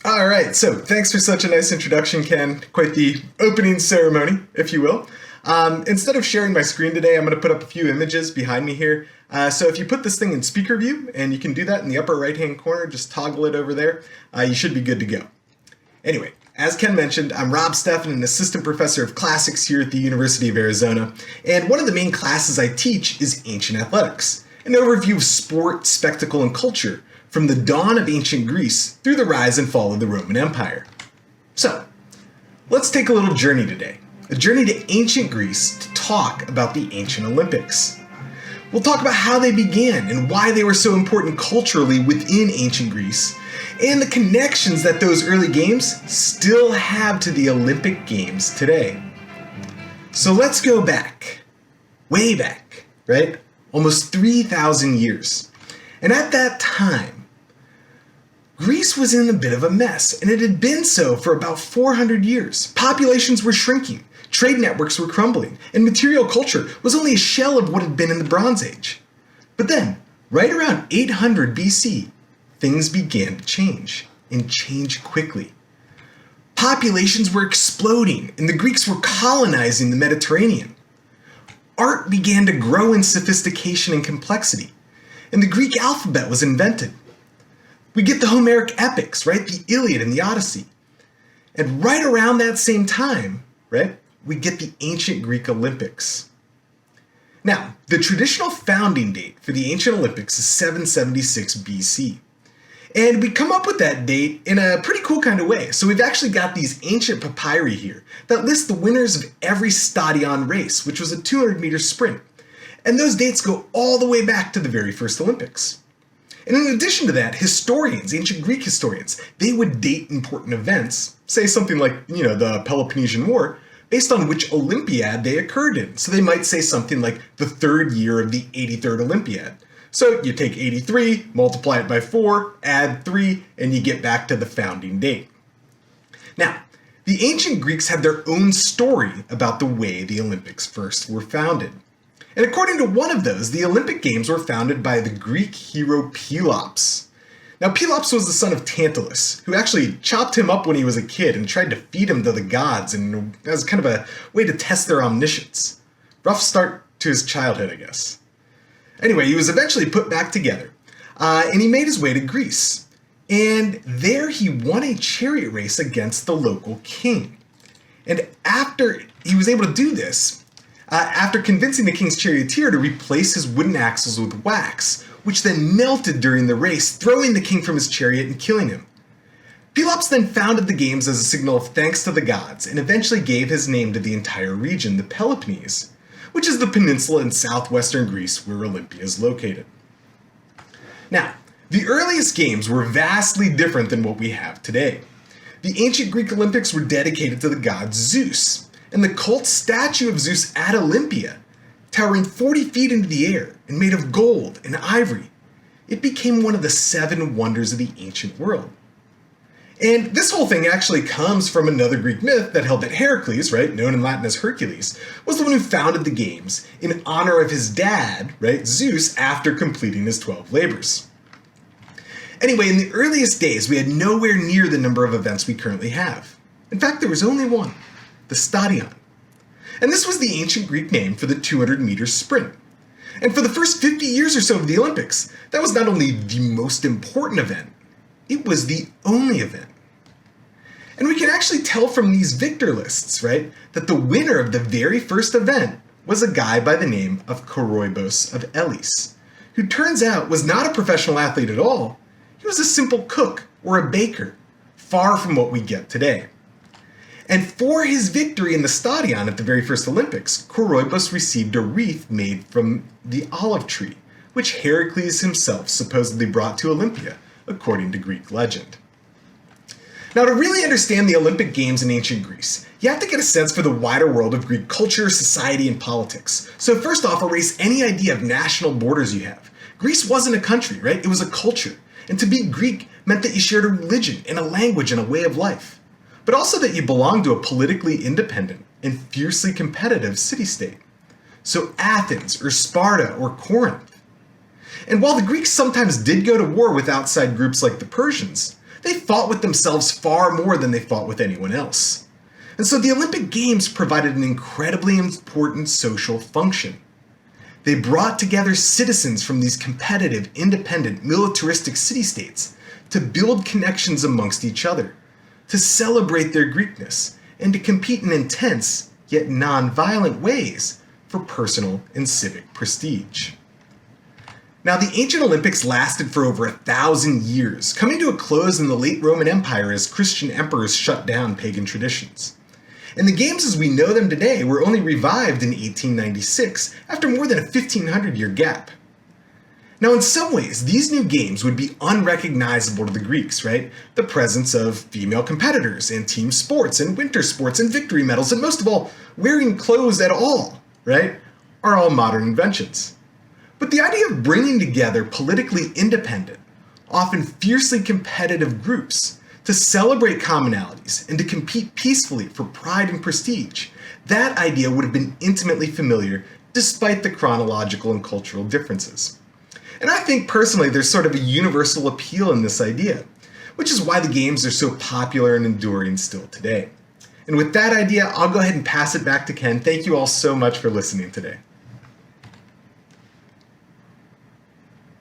All right, so thanks for such a nice introduction, Ken. Quite the opening ceremony, if you will. Instead of sharing my screen today, I'm going to put up a few images behind me here. So if you put this thing in speaker view, and you can do that in the upper right-hand corner, just toggle it over there, you should be good to go. Anyway, as Ken mentioned, I'm Rob Stephan, an assistant professor of classics here at the University of Arizona, and one of the main classes I teach is ancient athletics, an overview of sport, spectacle, and culture from the dawn of ancient Greece through the rise and fall of the Roman Empire. So, let's take a little journey today, a journey to ancient Greece to talk about the ancient Olympics. We'll talk about how they began and why they were so important culturally within ancient Greece, and the connections that those early games still have to the Olympic Games today. So let's go back, way back, right? Almost 3,000 years. And at that time, Greece was in a bit of a mess, and it had been so for about 400 years. Populations were shrinking, trade networks were crumbling, and material culture was only a shell of what had been in the Bronze Age. But then, right around 800 BC, things began to change, and change quickly. Populations were exploding, and the Greeks were colonizing the Mediterranean. Art began to grow in sophistication and complexity, and the Greek alphabet was invented. We get the Homeric epics, right? The Iliad and the Odyssey. And right around that same time, right, we get the ancient Greek Olympics. Now, the traditional founding date for the ancient Olympics is 776 BC. And we come up with that date in a pretty cool kind of way. So we've actually got these ancient papyri here that list the winners of every stadion race, which was a 200-meter sprint. And those dates go all the way back to the very first Olympics. And in addition to that, historians, ancient Greek historians, they would date important events, say something like, the Peloponnesian War, based on which Olympiad they occurred in. So they might say something like the third year of the 83rd Olympiad. So you take 83, multiply it by 4, add 3, and you get back to the founding date. Now, the ancient Greeks had their own story about the way the Olympics first were founded. And according to one of those, the Olympic Games were founded by the Greek hero Pelops. Now, Pelops was the son of Tantalus, who actually chopped him up when he was a kid and tried to feed him to the gods, and as kind of a way to test their omniscience. Rough start to his childhood, I guess. Anyway, he was eventually put back together, and he made his way to Greece. And there he won a chariot race against the local king. And after he was able to do this, after convincing the king's charioteer to replace his wooden axles with wax, which then melted during the race, throwing the king from his chariot and killing him. Pelops then founded the games as a signal of thanks to the gods, and eventually gave his name to the entire region, the Peloponnese, which is the peninsula in southwestern Greece where Olympia is located. Now, the earliest games were vastly different than what we have today. The ancient Greek Olympics were dedicated to the god Zeus, and the cult statue of Zeus at Olympia, towering 40 feet into the air and made of gold and ivory, it became one of the 7 wonders of the ancient world. And this whole thing actually comes from another Greek myth that held that Heracles, right, known in Latin as Hercules, was the one who founded the games in honor of his dad, right, Zeus, after completing his 12 labors. Anyway, in the earliest days, we had nowhere near the number of events we currently have. In fact, there was only one. The stadion. And this was the ancient Greek name for the 200-meter sprint. And for the first 50 years or so of the Olympics, that was not only the most important event, it was the only event. And we can actually tell from these victor lists, right, that the winner of the very first event was a guy by the name of Coroebus of Elis, who turns out was not a professional athlete at all. He was a simple cook or a baker, far from what we get today. And for his victory in the stadion at the very first Olympics, Coroebus received a wreath made from the olive tree, which Heracles himself supposedly brought to Olympia, according to Greek legend. Now, to really understand the Olympic Games in ancient Greece, you have to get a sense for the wider world of Greek culture, society, and politics. So first off, erase any idea of national borders you have. Greece wasn't a country, right? It was a culture. And to be Greek meant that you shared a religion and a language and a way of life, but also that you belonged to a politically independent and fiercely competitive city-state. So Athens, or Sparta, or Corinth. And while the Greeks sometimes did go to war with outside groups like the Persians, They fought with themselves far more than they fought with anyone else. And so the Olympic Games provided an incredibly important social function. They brought together citizens from these competitive, independent, militaristic city-states to build connections amongst each other, to celebrate their Greekness, and to compete in intense, yet non-violent ways for personal and civic prestige. Now, the ancient Olympics lasted for over 1,000 years, coming to a close in the late Roman Empire as Christian emperors shut down pagan traditions. And the games as we know them today were only revived in 1896 after more than a 1,500-year gap. Now, in some ways, these new games would be unrecognizable to the Greeks, right? The presence of female competitors and team sports and winter sports and victory medals, and most of all, wearing clothes at all, right, are all modern inventions. But the idea of bringing together politically independent, often fiercely competitive groups to celebrate commonalities and to compete peacefully for pride and prestige, that idea would have been intimately familiar despite the chronological and cultural differences. And I think personally there's sort of a universal appeal in this idea, which is why the games are so popular and enduring still today. And with that idea, I'll go ahead and pass it back to Ken. Thank you all so much for listening today.